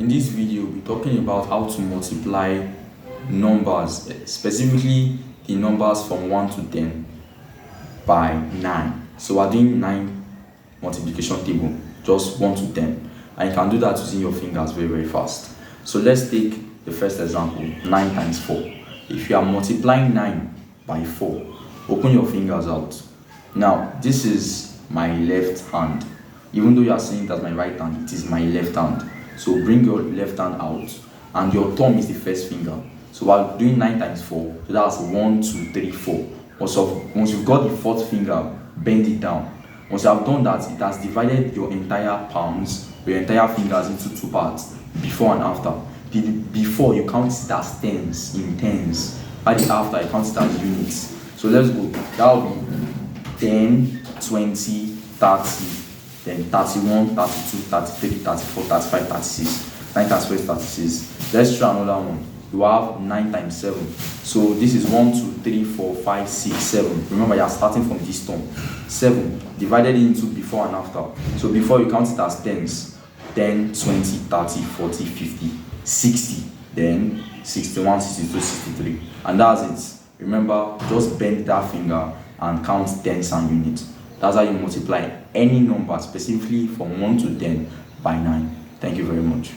In this video, we'll be talking about how to multiply numbers, specifically the numbers from 1 to 10 by 9. So we're doing 9 multiplication table, just 1 to 10. And you can do that using your fingers very fast. So let's take the first example, 9 times 4. If you are multiplying 9 by 4, open your fingers out. Now, this is my left hand. Even though you are saying that's my right hand, it is my left hand. So bring your left hand out, and your thumb is the first finger. So while doing 9 times 4, so that's 1, 2, 3, 4. Once you've got the fourth finger, bend it down. Once you have done that, it has divided your entire palms, your entire fingers into two parts, before and after. The before, you count it as tens, in tens. At the after, you count it as units. So let's go. That will be 10, 20, 30. Then 31, 32, 33, 34, 35, 36. 9 times 4 is 36. Let's try another one. You have 9 times 7. So this is 1, 2, 3, 4, 5, 6, 7. Remember, you are starting from this term. 7 divided into before and after. So before, you count it as tens. 10, 20, 30, 40, 50, 60. Then 61, 62, 63. And that's it. Remember, just bend that finger and count tens and units. That's how you multiply any number, specifically from 1 to 10 by 9. Thank you very much.